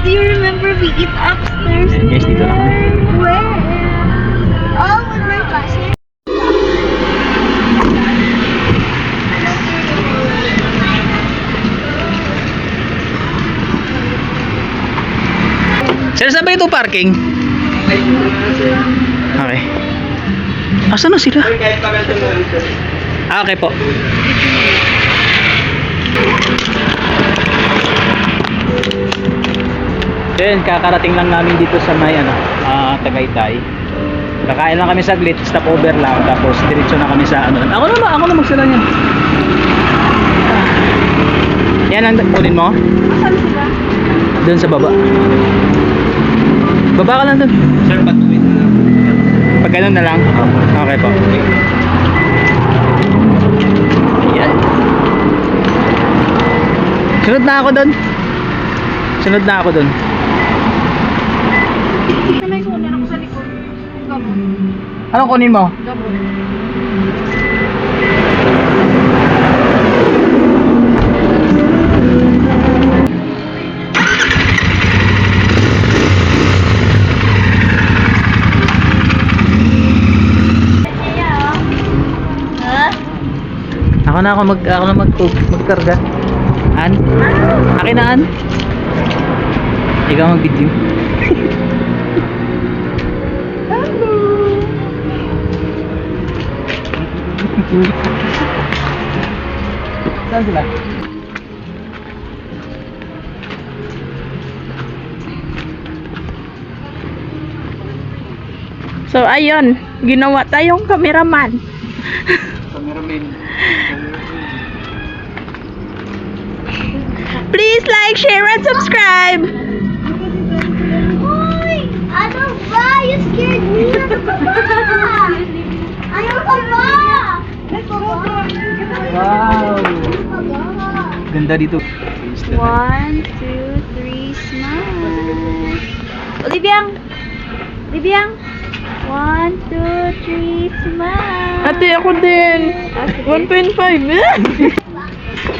Do you remember we eat upstairs? Ayan guys, dito na kami. Where? Oh, with my classmates. Sir, saan ba ito parking? Okay. Asan na sila? Okay po. Then, kakarating lang namin dito sa may Tagaytay. Kakain lang kami saglit, stopover lang, tapos diretso na kami sa Ako na magsala niyan. Yan ang kunin mo? Asan sila? Doon sa baba. Baba ka lang doon. Sir, patuloy na lang. Pag ganun na lang? Okay po. Ayan. Sunod na ako doon. Sunod na ako doon. May kunin ako sa likod. Gamot. Anong kunin mo? Gamot. Ako na magkarga. An? Akin na, An. Ikaw mag-video. Saan sila? So, ayun. Ginawa tayong cameraman. Cameraman. Please like, share, and subscribe! Hoy! Ano ba? You scared me! Ano ba? Ano ka ba? Wow! Ganda dito. 1, 2, 3, smile! Oliviang! Oliviang! 1, 2, 3, smile! Ate, ako din. 1.5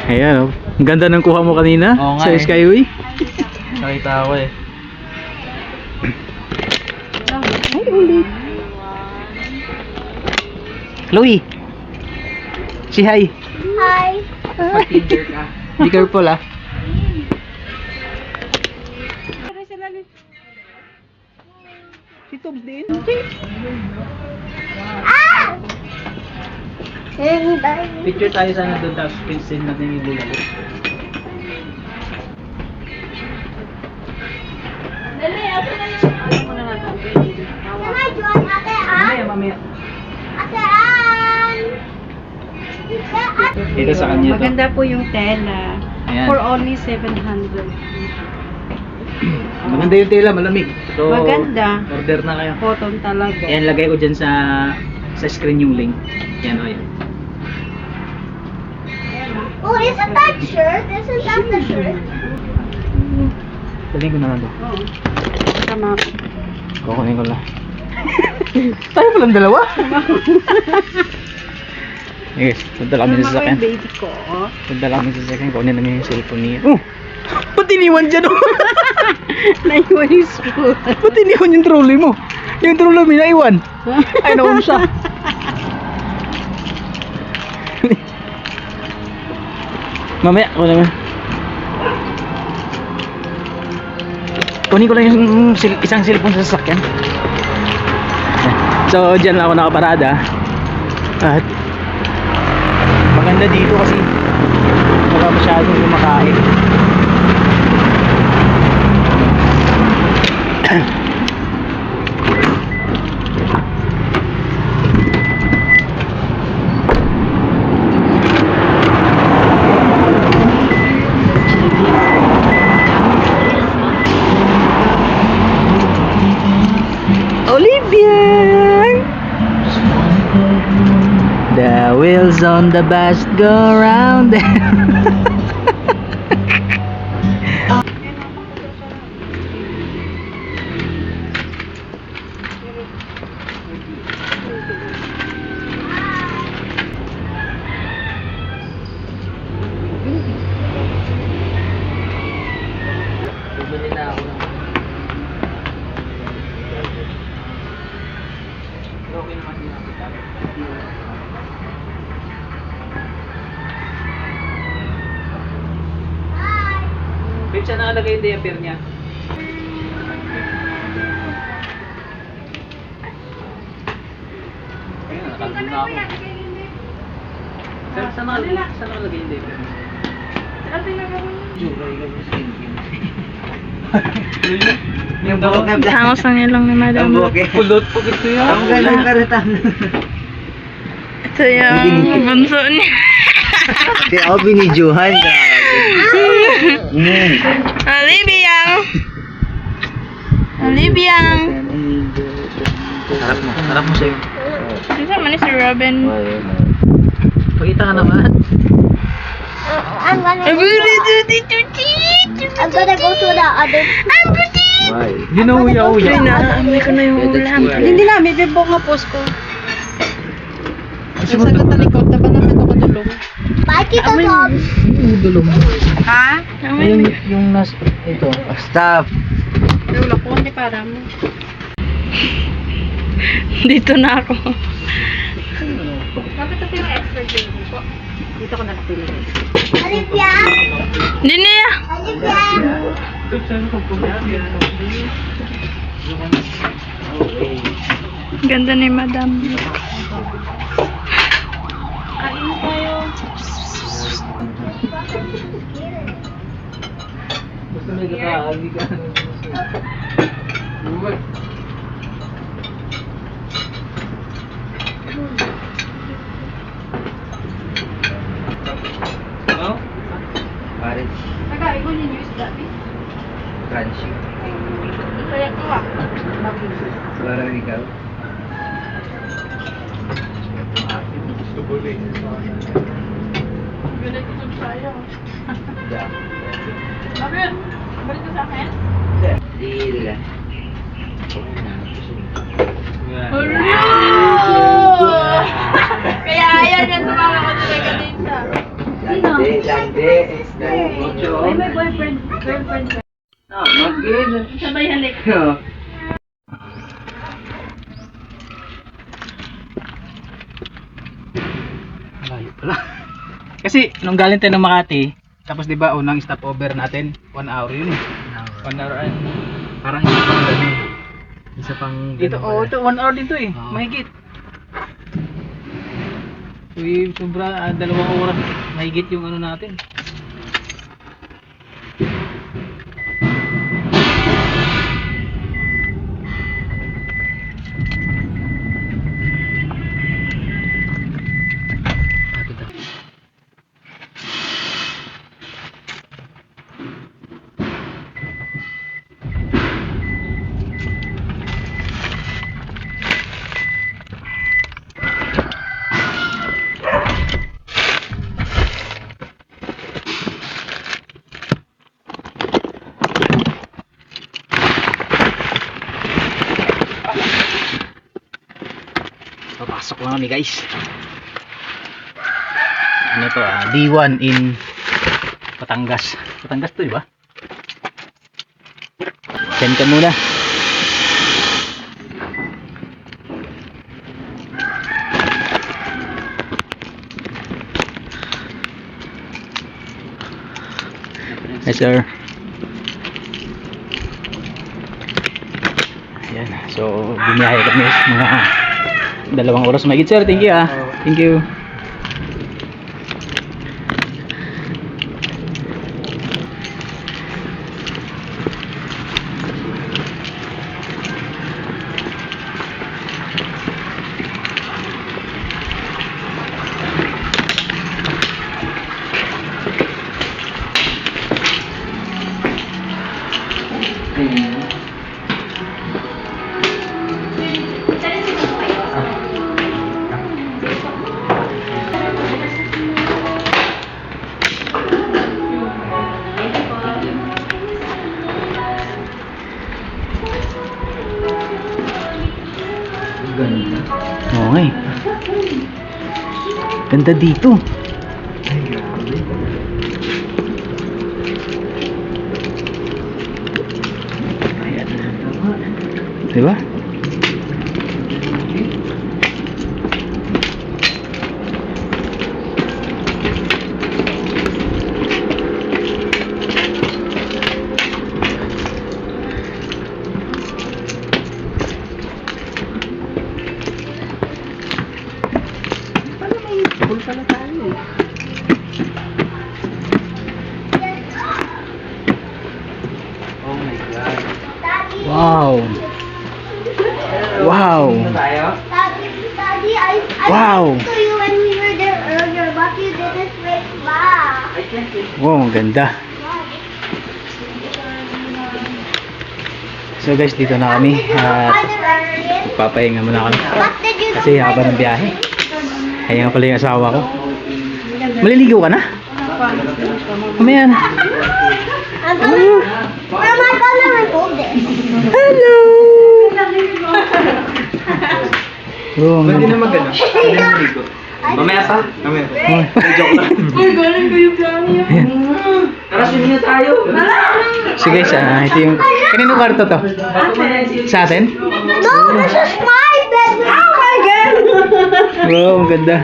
Ayan, oh. Ang ganda ng kuha mo kanina Oo nga sa eh. Skyway. Nakita ko eh. Ay, ulit. Chloe! Si hi! Hi! Pag-tinder ka. Be careful ah. Si Tobs din? Ah! Bye. Picture tayo sana doon tapos pinsin natin yung bulalo. Dali, ako na yung... Ano muna natin? Can I join Ate Ann? Mamaya. Ate Ann! Dito sa kanya to. Maganda po yung tela. Ayan. For only 700. Maganda yung tela, malamig. So, Maganda. order na kayo. Cotton talaga. Ayan, lagay ko dyan sa screen yung link. Yan o, yan. Oh, isn't that shirt? Isn't that the shirt? Sabihin ko na lang to. Tama. Kukunin ko lang. Tayo palang dalawa. Yes, punta lang kami sa Tama ko sasakyan. yung baby ko. Punta lang kami sa sasakyan. Kunin namin yung cellphone niya. Oh! Ba't iniwan dyan? Naiwan yung school. Ba't iniwan yung trolley mo? Yung trolley mo naiwan. Ay, nawan siya. Mamaya, kunin mo. Kunin ko lang yung isang cellphone sa sasakyan. So, dyan lang ako nakaparada. At maganda dito kasi wala masyadong kumakain. Olivia! The wheels on the bus go round. Bumili na ako ng Babe, saan nakalagay yung diaper niya? Ayun, nakalagay na ako. Saan nakalagay yung diaper niya? Yung bukab lang. Tangos lang yan lang ni Madam. Ang bukab. Pulot po ito yan. Ang galing karatan. Ito yung bunso niya. Di ako binidyohan. Olivia! Olivia! Harap mo sa'yo. Sino man ni si Robin? Pakita ka naman. I'm gonna go to the other. Ginuuya-uya. Ay, naamoy ko na yung ulam. Hindi na, may bibok nga post ko. Sa katalikod, taba naman ako dulong. Bye, Tito Tom. Dulong. Ha? Amoy mo. Yung nas... Ito. Stop. Wala ko, hindi para mo. Dito na ako. Bakit ito yung expert baby po? Dito ko na napili. Olivia. Hindi niya. Olivia. Ganda ni Madam. Gusto may kakaagi ka. No? Paris. Nagkaigo niyo yung isda. Crunchy. Kaya ko ah. Parang ikaw. Galit ito sa'yo. Yeah. Bakit? Balik ko sa akin? Deal. Kaya ayan yan, sumama ko talaga dito. Lande, lande. Mucho. Ay, may boyfriend, girlfriend. Mag-in. Sabay halik. Malayo pala. Kasi nung galing tayo ng Makati, tapos 'di ba unang stopover natin, 1 hour yun eh. 1 hour and parang isa pang ganun. Isa pang dito, ito 1 hour dito eh. Oo. Mahigit. Uy, sobra 2 oras mahigit yung ano natin. Papasok lang kami guys. Ano to D1 in Batangas. Batangas to diba? Send ka muna. Yes sir. Ayan. So bumiyahe kami mga 2 oras mahigit sir. Thank you Thank you. Ganda. Oo nga eh. Ganda dito. Ay, grabe. Ayan. Tama. Diba? Full pala tayo. Oh my God. Daddy. Wow. Wow. Dito tayo? Daddy, I Wow. listened to you when we were there earlier, but you didn't wait back. I can't wait. Wow, ang ganda. So guys, dito na kami at papahinga muna kami. What did you Kasi haba ng biyahe. Ayan pala yung asawa ko. Maliligo ka na? Mamaya na. Where am I gonna remove this? Hello! Oh, Ba't di na magano? Hindi na maligo. Mamaya pa? Mamaya pa. Joke lang. Ayan. Tara, swimming na tayo. So guys, ito yung... Kanino kwarto to? Sa atin? No, this is my bedroom. Oh my God! Wow, ang ganda.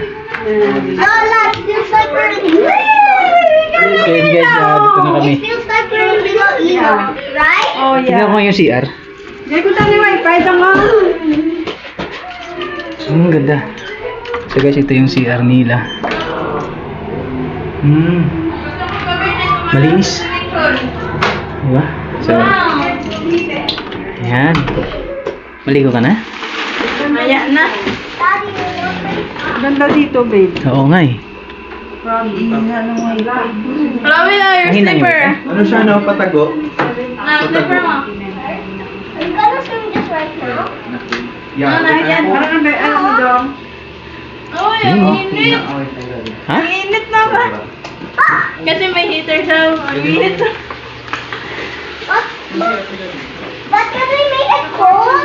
Lola, it feels like we're in Ayan guys, dito na kami. It feels like we're in Little Eno, right? Oh, Tignan ko yung CR. Hindi ko tayo wifi dyan nga. Ang ganda. So guys, ito yung CR nila. Malinis. Diba? So, ayan. Maligo ka na? Maya na. Daddy, you know, Ganda dito, babe. Oo nga eh. Promise. Ano mo yung Marami na your Mahina yung slipper. wifi. Ano siya, no? Patago? Slipper mo. are you gonna swim just right now? Yeah. Yan, parang ano mo dong? Oh, ang init. Ha? Ang init na ba? Kasi may heater siya. Ang init. What? But can we make it cold?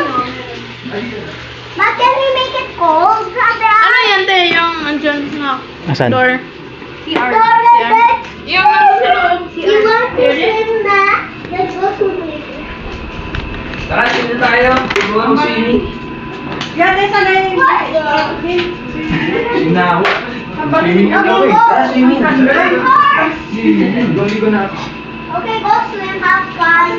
But can we make it cold? Ano yan, te? Yung andyan na Asan? door. Robert, Yung ano sa loob. you want to swim back? Let's go swimming. Tara, swimming na tayo. Siguro mo swimming. Yan, ay sana yung... Swimming na ako. Swimming na ako eh. Tara, swimming. Ligo na ako. Okay, go swim, have fun.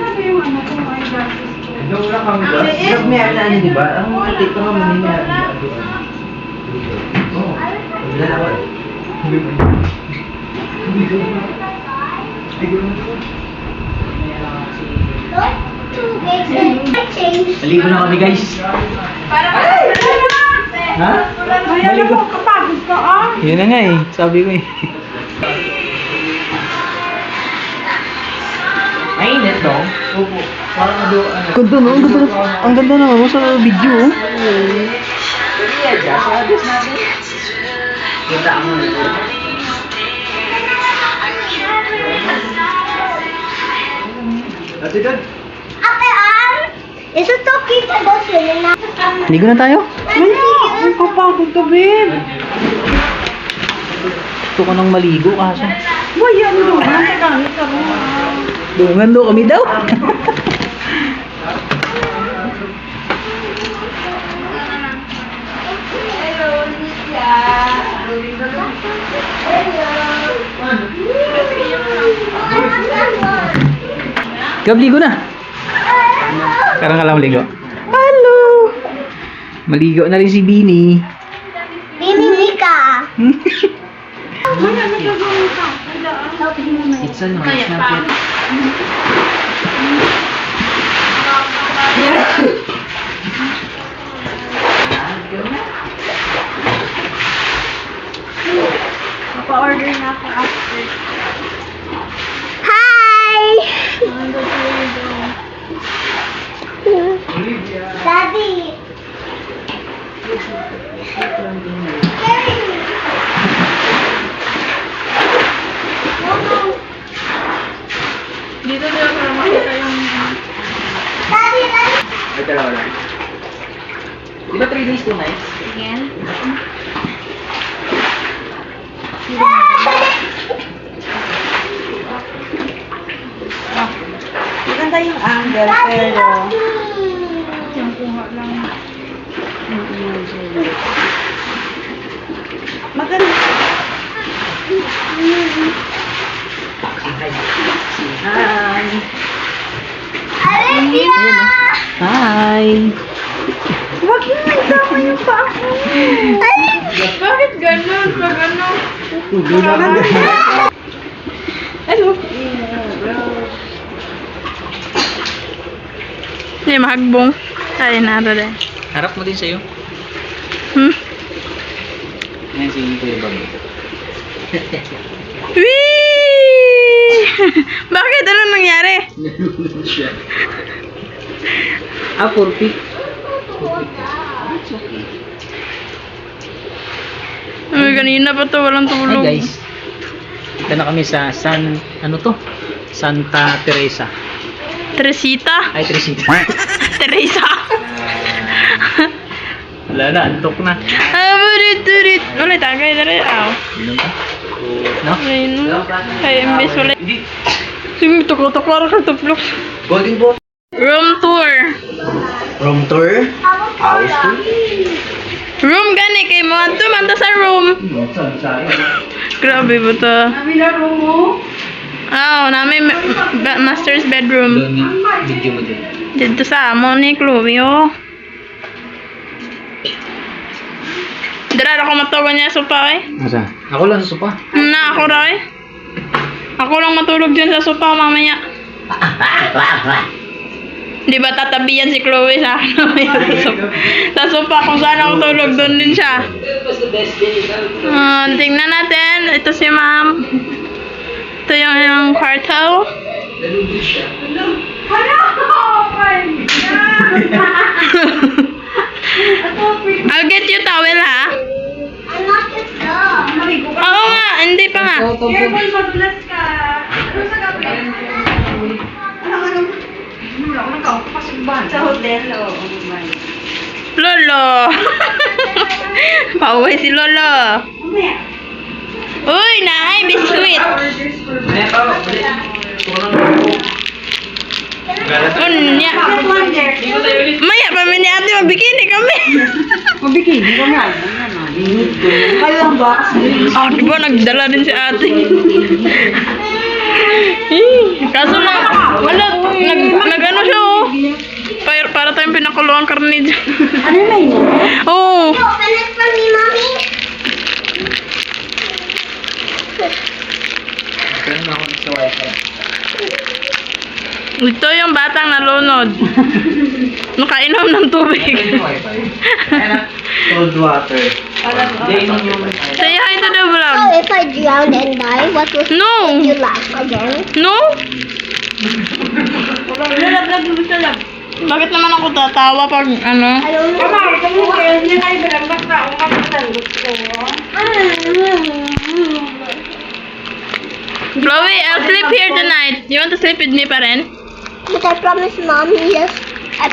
Doon na kami ba? May ano, di ba? Ang atik ko nga manina. Oo. Wala na ako eh. Don't do basic. I changed. Maligo na kami guys. Para Ha? Maligo. Kapagod ka, ah. Yun na nga eh. Sabi ko eh. Mainit to? Opo. Parang ano. Ganda no? Ang ganda, ang ganda naman mo sa video oh. Pwede yan dyan. So, adjust natin. Ganda ang Ate Dad. Ate Ann, is it okay to go swimming now? Maligo na tayo? Ang kapagod ka, babe. Gusto ko nang maligo kaso. Boy, yan doon. Ang tagamit ka mo. Dungan do kami daw. Maligo na. Karang alam maligo. Hello. Maligo na rin si Bini. Mimi Mika. It's ano, it's not yet. pa-order na ako after. Hi! Daddy! Carry me. Dito nila para makita yung... Daddy, Daddy! Ay, dalawa lang. Di ba 3 days, 2 nights? Again? Maganda yung angle, Daddy, pero... help me! Yung kuha lang. Maganda. Hi. Olivia! Hi! Huwag yung may tama yung paa ko. Olivia! Bakit ganun? Pag Ano? Hindi, mahagbong. Ay, nara din. Harap mo din sa'yo. Yan si Kuya Bang. Whee! Bakit? Ano nangyari? Nalulunod siya. 4 feet. Ay, kanina pa to, walang Hi tulog. guys. Dito na kami sa Santa Teresa. Teresita? Ay, Teresita. Teresa? Wala na, antok na. Ah, burit. Ulit, agay na rin. Aw. Inom ka? No? Ayun. Ay, imbes ulit. Sige, tuklo-tuklo ka tuplok. Golden boat. Room tour. Room tour. House tour. Room gani, kay mo anto man ta sa room. Grabe ba to? Namin master's bedroom. Doon nga, video mo din. Dito sa amo ni Chloe, oh. Dara ako matugon niya sa sopa, eh. Asa? Ako lang sa sopa. Na ako raw, eh. Ako lang matulog dyan sa sopa mamaya. Di ba tatabihan si Chloe sa akin mamaya sa sopa? Sa sopa kung saan ako tulog, doon din siya. Tingnan natin. Ito si ma'am. Ito yung kwarto. I'll get you towel, ha? I'm not your dog. Oo nga, hindi pa nga. Lolo! Pauwi si Lolo. Uy, naay, biskuit. Unya. Maya pa ni ate, mabikini kami. Mabikini ko na. Kayo lang ba? Di ba nagdala din si ate? Kaso wala, nag-ano siya, oh. Para tayong pinakuloang karne dyan. Ano na yun? Oo. You open it for me, mommy? Pero na ako sa wifi. Ito yung batang nalunod. Nakainom ng tubig. Ito yung wifi. Cold water. Say hi to the vlog. Oh, if I drown and die, what will No. you laugh again? No? Bakit naman ako tatawa pag ano? I don't know. Chloe, I'll sleep here tonight. You want to sleep with me pa rin? But I promised mommy, yes. I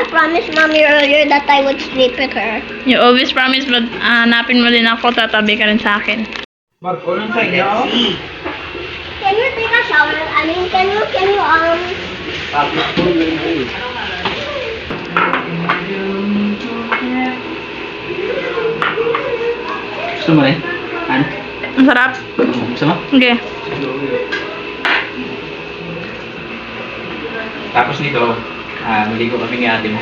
promised mommy earlier that I would sleep with her. You always promise, but hanapin mo din ako, tatabi ka rin sa akin. Let's see. Can you take a shower? I mean, can you Public pool na yun. Gusto mo rin? Ano? Ang sarap. Gusto mo? Okay. Tapos nito, maligo kami ni ate mo.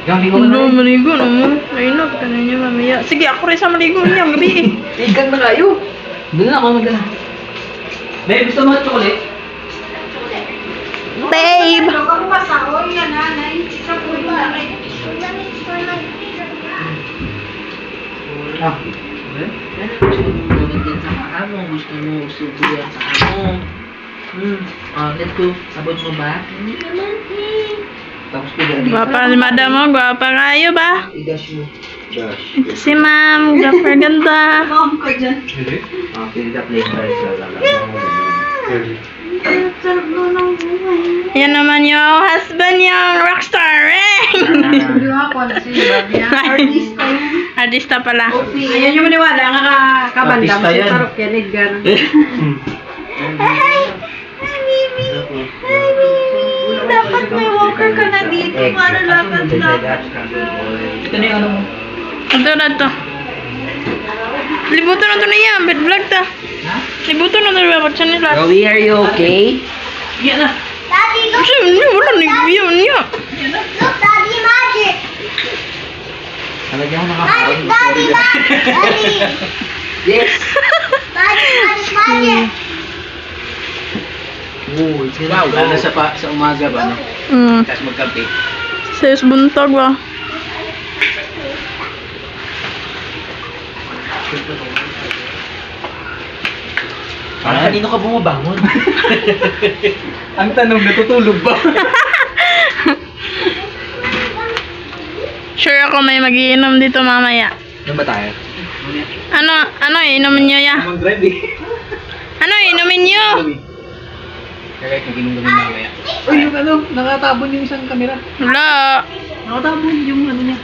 Ikaw, maligo ka na Ano, rin. maligo naman. Ayun, ka na niya mamaya. Sige, ako rin sa maligo niya ang gabi eh. Ikan na kayo. Doon na ako magdala. Babe, gusto mo chocolate? Babe! Ah. Gusto mo subuyan sa amo. Let's go. Sabot mo ba? Tapos Gwapa ni madam mo, gwapa kayo ba? i-dash mo. Dash. Ito si ma'am, gwapa ganda. Fill the plate first. Yan naman yung husband yung rockstar, eh! Artista pala. Ayan yung maniwala nga kabandam Artista si yan. Tarok yan. Gano'n. Dapat may walker ka na dito para lakad-lakad. Ito na yung ano mo. Ito na to. Libutan na to na yan, bed vlog ta. Libutan na to na ba nila? Rowie, are you okay? Yan na. Daddy, look, Kasi wala nag-view niya. look, Daddy, magic. Talagyan mo Magic, Daddy, magic. Daddy, Yes! Daddy, Oo, it's gonna Wow, lalo sa umaga ba, no? Tapos magkape. Sayos buntag ba? Parang kanino ka bumabangon? Ang tanong, natutulog ba? Sure ako may magiinom dito mamaya. Ano ba tayo? Ano inumin nyo ya? Mag-drive eh. Ano inumin nyo? Kaya kahit mag-inom kami mamaya. Uy, yung ano, nakatabon yung isang kamera. Wala. Nakatabon yung ano niya.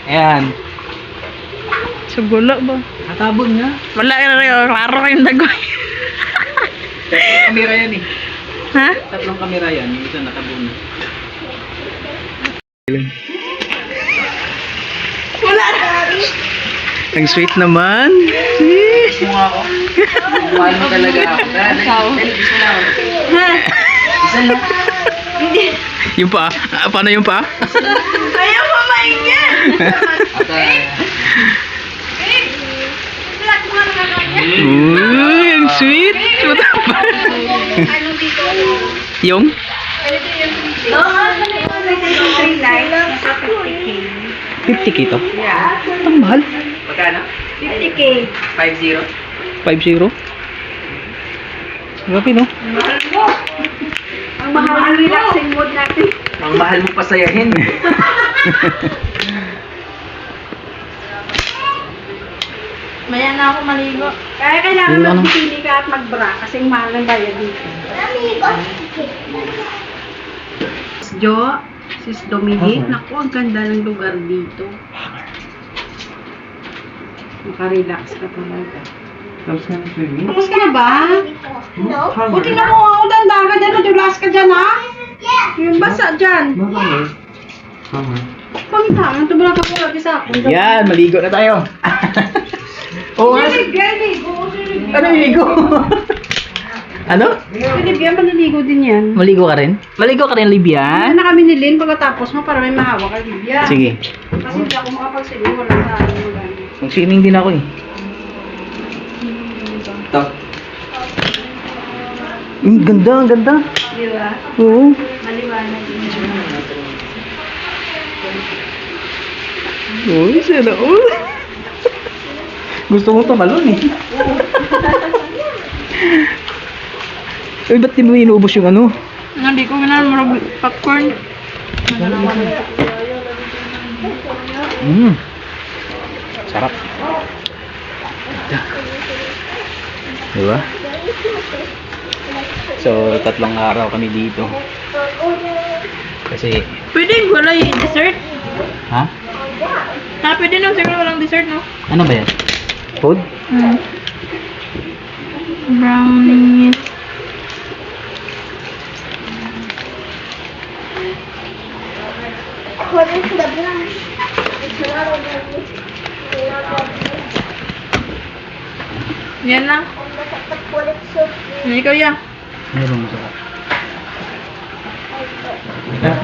Ayan. Sugulo ba? Nakatabon nga. Wala klaro kayong dagoy. Tatlong kamera yan eh. Ha? Tatlong kamera yan. Yung isa nakabon. Wala. Ang sweet naman. Gusto mo ako? Mahal mo talaga ako. Dali, gusto mo ako. Ha? Isa lang. Yung pa? Paano yung pa? Ayaw mo mainggan. Uy, ang sweet. Yung? 50k to? Yeah. Ang mahal. Magkano? 50K. 5-0? 5-0. Grabe no? Ang mahal ng relaxing mode natin. Ang mahal mo pasayahin. Maya na ako maligo. Kaya kailangan Yung ano? magpipili ka at magbra kasing mahal ng bayad dito. Jo, Sis Dominic, naku, ang ganda ng lugar dito. Makarelax ka talaga. Tapos na ng swimming? Tapos ka na ba? No? O, tingnan mo ako, danda ka dyan, nadulas ka dyan, ha? Yung basa dyan. Pangitang, ito ba nakapulagi sa akin? Yan, maligo na tayo. Oo nga. Ano maligo? Ano? Libyan, maliligo din yan. Maligo ka rin? Maligo ka rin, Libyan? Ano na kami ni Lynn pagkatapos mo para may mahawa ka, Libyan. Sige. Kasi hindi ako makapagsinig, wala sa akin mo gano'n. Mag-swimming din ako eh. Top. Ang ganda, ang ganda. Di ba? Oo. Maliwanag din. Uy, sana all. Gusto mo tumalon eh. Uy, ba't di mo inuubos yung ano? Hindi ko ginamurag popcorn. Sarap. Diba? So, 3 araw kami dito. Kasi, Pwede wala yung dessert? ha? Ha, pwede na siguro walang dessert, no? Ano ba yan? Food? Brownies. What is the blush? It's not a blush. Yan lang. Ikaw ya. Meron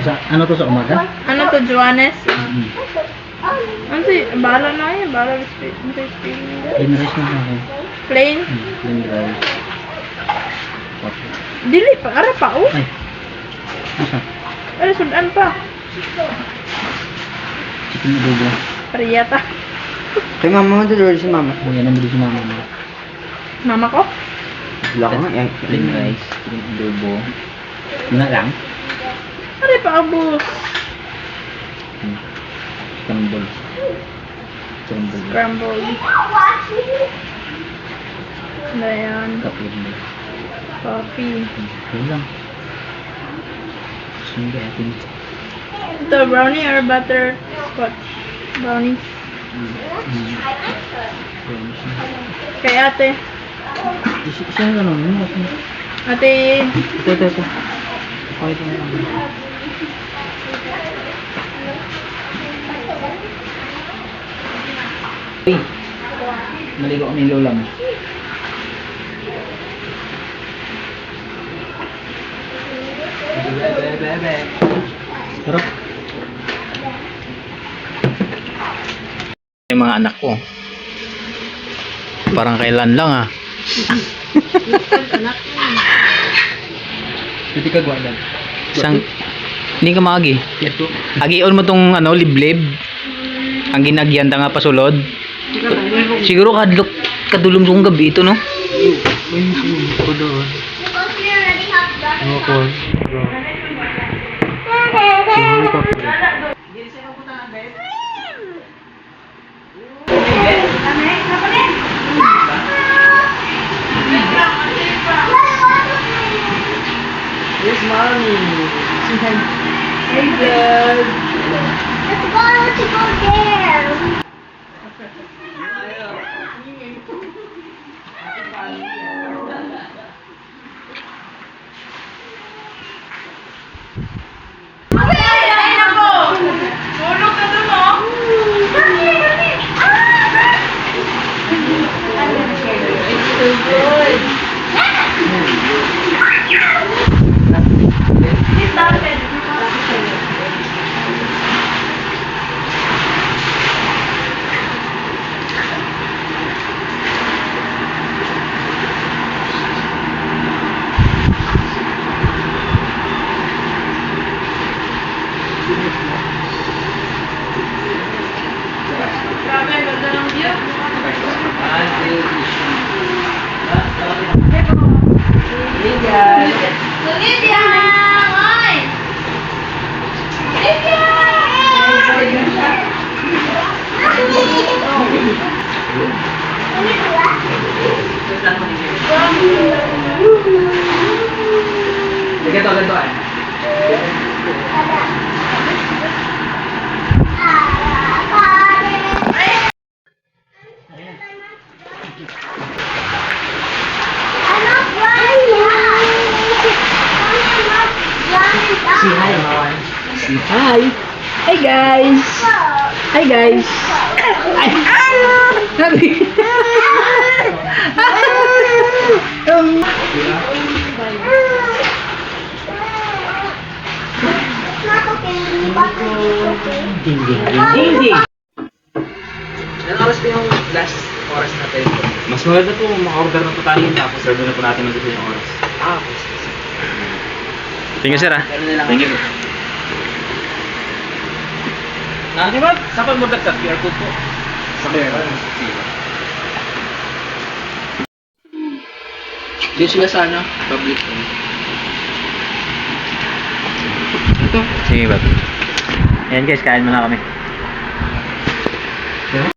sa ano to sa umaga? Ano to, Joannes? Mm. Ano si, bala na yan. Bala with Plain rice na ako. Plain? Plain rice. Dili pa. Ara pa, oh. Ay. Asa? Ara, sudan pa. Chicken adobo. Pariyata. Kay mama mo deliver si mama. Oh, yan ang bili si mama mo. Mama ko? Wala ko nga. Plain rice, chicken adobo. Yun na lang. Ara pa, abos. Scramble. Scramble. Scrambled. Ayan. Kape din. Coffee. Yun lang. Sunda atin. Ito, brownie or butter scotch? Brownie. Kay ate. Siya ano? Ate. Ito. Okay, ito na lang. Hey, naligo kami lola mo. Sarap. Yung mga anak ko. Parang kailan lang ah. Hindi ka gwanan. Isang, hindi ka maagi. Agion mo tong ano, liblib. Ang ginagyan nga pasulod. Siguro kadulong kong gabi ito, no? Because we already have done Where's mommy? Let's go there. Ay, nako! Tulog ka dun, oh! Grabe, ang ganda ng view. Lydia! Oy! Lydia! Ganito ay. Say Hi. Hi guys. Hi guys. Ay. Sabi. Ding ding ding ding. Ilang oras pa yung last oras natin? Mas maganda po maka-order na po tayo tapos serve na po natin ng gusto yung oras. Okay. Thank you, sir, ah. Ganun na lang. Thank you. Di ba? Saan mo dagdag QR code po? Sa QR code. Dito sila sa ano? Public. Sige ba? Ayan guys, kain muna kami.